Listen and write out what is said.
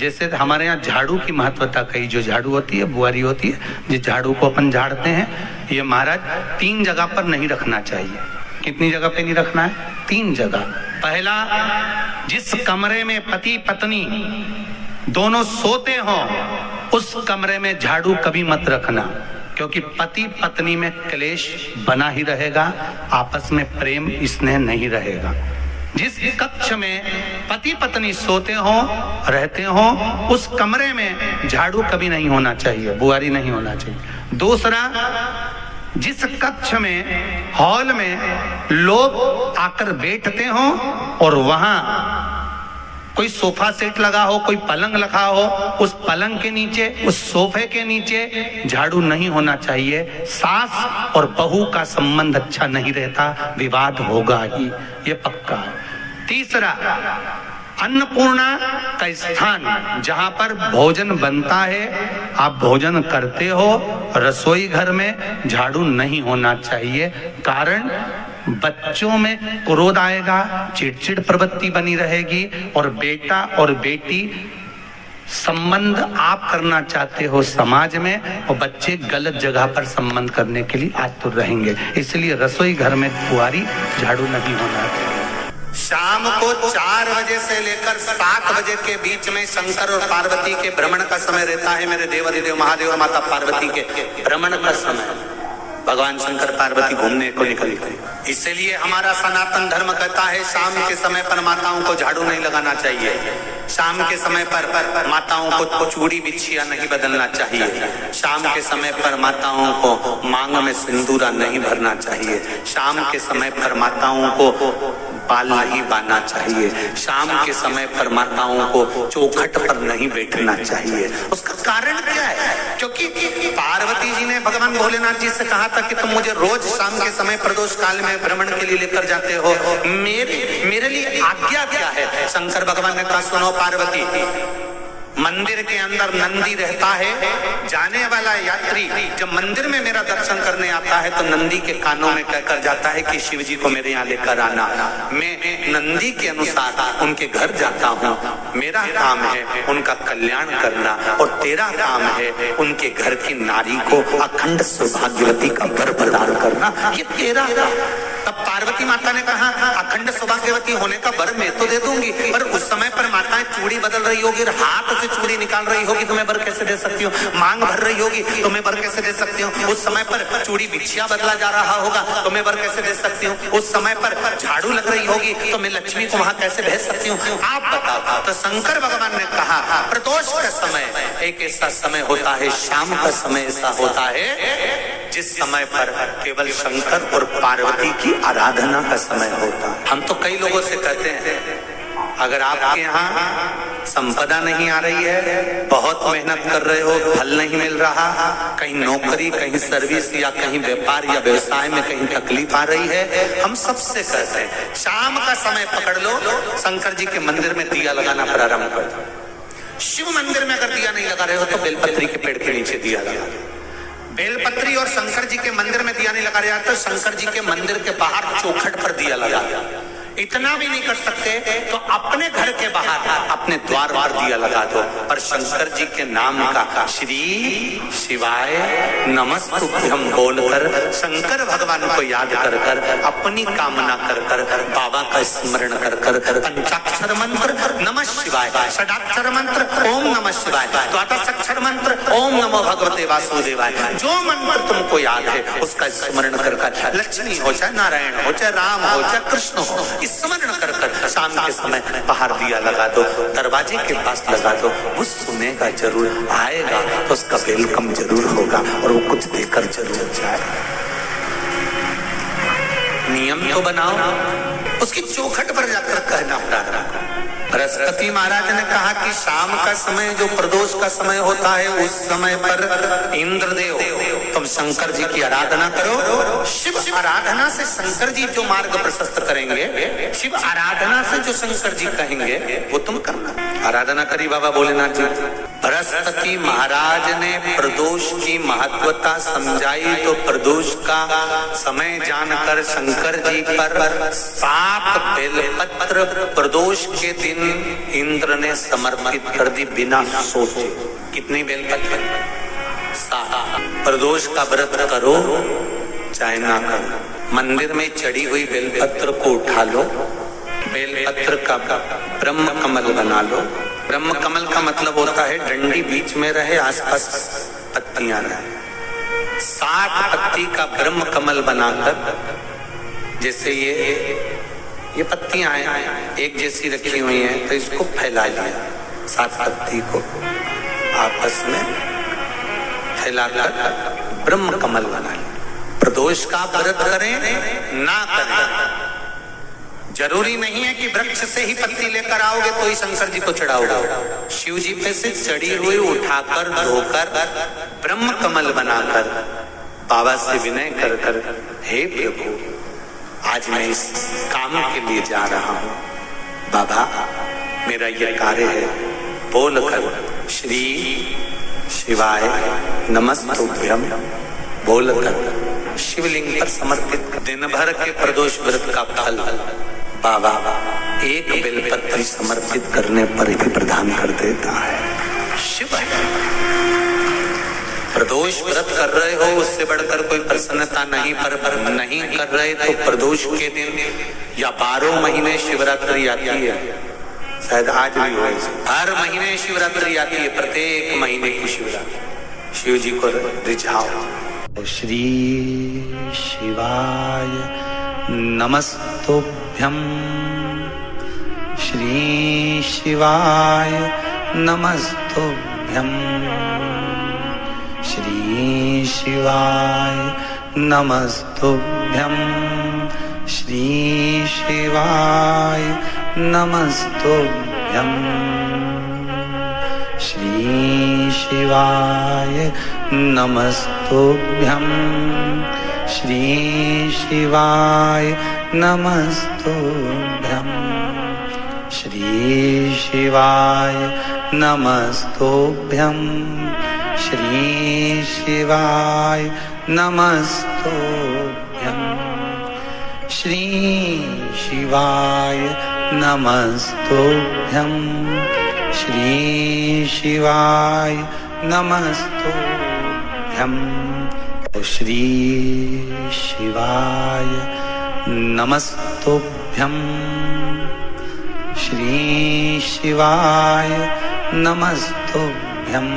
जैसे हमारे यहाँ झाड़ू की महत्वता कही, जो झाड़ू होती है, बुआरी होती है, जिस झाड़ू को अपन झाड़ते हैं, ये महाराज 3 जगह पर नहीं रखना चाहिए। कितनी जगह पे नहीं रखना है? 3 जगह। पहला, जिस कमरे में पति पत्नी दोनों सोते हो उस कमरे में झाड़ू कभी मत रखना, क्योंकि पति पत्नी में क्लेश बना ही रहेगा, आपस में प्रेम स्नेह नहीं रहेगा। जिस कक्ष में पति पत्नी सोते हो रहते हो उस कमरे में झाड़ू कभी नहीं होना चाहिए, बुआरी नहीं होना चाहिए। दूसरा, जिस कक्ष में हॉल में लोग आकर बैठते हो और वहां कोई सोफा सेट लगा हो, कोई पलंग लगा हो, उस पलंग के नीचे, उस सोफे के नीचे झाड़ू नहीं होना चाहिए। सास और बहू का संबंध अच्छा नहीं रहता, विवाद होगा ही, ये पक्का है। तीसरा, अन्नपूर्णा का स्थान जहां पर भोजन बनता है, आप भोजन करते हो, रसोई घर में झाड़ू नहीं होना चाहिए। कारण, बच्चों में क्रोध आएगा, चिड़चिड़ प्रवृत्ति बनी रहेगी, और बेटा और बेटी संबंध आप करना चाहते हो समाज में, और बच्चे गलत जगह पर संबंध करने के लिए आतुर रहेंगे। इसलिए रसोई घर में बुआरी झाड़ू नहीं होना चाहिए। शाम को 4 बजे से लेकर 7 बजे के बीच में शंकर और पार्वती के भ्रमण का समय रहता है। मेरे देवाधिदेव महादेव माता पार्वती के भ्रमण का समय, भगवान शंकर पार्वती घूमने को निकले। इसलिए हमारा सनातन धर्म कहता है शाम के समय पर माताओं को झाड़ू नहीं लगाना चाहिए, शाम के समय पर माताओं को चूड़ी बिछिया नहीं बदलना चाहिए, शाम के समय पर माताओं को मांग में सिंदूरा नहीं भरना चाहिए, शाम के समय पर माताओं को बाल नहीं बांधना चाहिए, शाम के समय पर माताओं को चौखट पर नहीं बैठना चाहिए। उसका कारण क्या है? क्योंकि पार्वती जी ने भगवान भोलेनाथ जी से कहा था कि तुम मुझे रोज शाम के समय प्रदोष काल में भ्रमण के लिए लेकर जाते हो, मेरे लिए आज्ञा क्या है? शंकर भगवान ने कहा, सुनो पार्वती, मंदिर के अंदर नंदी रहता है, जाने वाला यात्री जब मंदिर में मेरा दर्शन करने आता है तो नंदी के कानों में कहकर जाता है कि शिव जी को मेरे यहाँ लेकर आना। मैं नंदी के अनुसार उनके घर जाता हूँ, मेरा काम है उनका कल्याण करना, और तेरा काम है उनके घर की नारी को अखंड सौभाग्यवती का वर प्रदान करना, ये तेरा। तब पार्वती माता ने कहा, अखंड सौभाग्यवती होने का वर मैं तो दे दूंगी, पर उस समय पर माताएं चूड़ी बदल रही होगी, हाथ से चूड़ी निकाल रही होगी, तो मैं वर कैसे दे सकती हूँ? मांग भर रही होगी तो मैं वर कैसे दे सकती हूँ? उस समय पर चूड़ी बिछिया बदला जा रहा होगा तो मैं वर कैसे दे सकती हूँ? उस समय पर झाड़ू लग रही होगी तो मैं लक्ष्मी को वहां कैसे भेज सकती हूँ? आप बताओ। तो शंकर भगवान ने कहा, प्रदोष का समय एक ऐसा समय होता है, शाम का समय ऐसा होता है जिस समय पर केवल शंकर और पार्वती की आराधना का समय होता है। हम तो कई लोगों से कहते हैं, अगर आपके यहाँ संपदा नहीं आ रही है, बहुत मेहनत कर रहे हो, फल नहीं मिल रहा, कहीं नौकरी, कहीं सर्विस या कहीं व्यापार या व्यवसाय में कहीं तकलीफ आ रही है, हम सबसे कहते हैं शाम का समय पकड़ लो, शंकर जी के मंदिर में दिया लगाना प्रारंभ कर दो। शिव मंदिर में अगर दिया नहीं लगा रहे हो तो बेलपत्री के पेड़ के नीचे दिया लगा दो। बेलपत्री और शंकर जी के मंदिर में दिया नहीं लगा रहा तो शंकर जी के मंदिर के बाहर चौखट पर दिया लगा। इतना भी नहीं कर सकते तो अपने घर के बाहर अपने द्वार पर दिया लगा दो, पर शंकर जी के नाम का श्री शिवाय नमस्तुभ्यं बोलकर शंकर भगवान को याद कर कर, अपनी कामना कर कर, बाबा का स्मरण कर कर, पंचाक्षर मंत्र नमः शिवाय, षडाक्षर मंत्र ओम नमः शिवाय, द्वादशाक्षर मंत्र ओम नमो भगवते वासुदेवाय, जो मंत्र तुमको याद है उसका स्मरण कर कर, लक्ष्मी हो चाहे नारायण हो चाहे राम हो चाहे कृष्ण हो, स्मरण कर कर शाम के समय बाहर दिया लगा दो, दरवाजे के पास लगा दो, वो सुनेगा जरूर, आएगा तो उसका वेलकम जरूर होगा और वो कुछ देकर जरूर जाएगा। नियम तो बनाओ, उसकी चौखट पर जाकर कहना प्रारंभ। बृहस्पति महाराज ने कहा कि शाम का समय जो प्रदोष का समय होता है उस समय पर इंद्रदेव तुम शंकर जी की आराधना करो। शिव आराधना से शंकर जी जो मार्ग प्रशस्त करेंगे, शिव आराधना से जो शंकर जी कहेंगे वो तुम करना। आराधना करी बाबा भोलेनाथ जी, बृहस्पति महाराज ने प्रदोष की महत्वता समझाई तो प्रदोष का समय जानकर शंकर जी पर 7 बेलपत्र प्रदोष के दिन इंद्र ने समर्पित कर दी बिना सोचे। कितनी बेलपत्र? 7। प्रदोष का व्रत करो चाहे ना करो, मंदिर में चढ़ी हुई बेलपत्र को उठा लो, बेलपत्र का ब्रह्म कमल बना लो। ब्रह्म कमल का मतलब होता है डंडी बीच में रहे, आसपास पत्तियां रहे। 7 पत्ती का ब्रह्म कमल बनाकर, जैसे ये पत्तियां हैं एक जैसी रखी हुई हैं, तो इसको फैला लिया। 7 पत्ती को आपस में फैलाकर ब्रह्म कमल बना लिया। प्रदोष का व्रत करें ना करें, जरूरी नहीं है कि वृक्ष से ही पत्ती लेकर आओगे तो ही शंकर जी को चढ़ाओगे। शिव जी पे से चढ़ी हुई उठाकर धोकर ब्रह्म कमल बनाकर बाबा से विनय कर कर, हे प्रभु आज मैं इस काम के लिए जा रहा हूँ, बाबा मेरा यह कार्य है, बोलकर श्री शिवाय नमस्तुभ्यम बोलकर शिवलिंग पर समर्पित। दिन भर के प्रदोष व्रत का फल बाबा एक बेलपत्री समर्पित करने पर भी प्रदान कर देता है। शिव है। प्रदोष व्रत कर रहे हो उससे बढ़कर कोई प्रसन्नता नहीं, पर नहीं कर रहे तो प्रदोष के दिन या 12 महीने शिवरात्रि आती है, शायद आज भी हो, हर महीने शिवरात्रि आती है, प्रत्येक महीने की शिवरात्रि शिव जी को रिझाओ। श्री शिवाय नमस्तुभ्यं, श्री शिवाय नमस्तुभ्यं, श्री शिवाय नमस्तुभ्यं, श्री शिवाय नमस्तुभ्यं, श्री शिवाय नमस्तुभ्यं, श्री शिवाय नमस्तुभ्यं, श्री शिवाय नमस्तुभ्यं, श्री शिवाय नमस्तुभ्यं, श्री शिवाय नमस्तुभ्यं, श्री शिवाय नमस्तुभ्यं, श्री शिवाय नमस्तुभ्यं, श्री शिवाय नमस्तुभ्यं,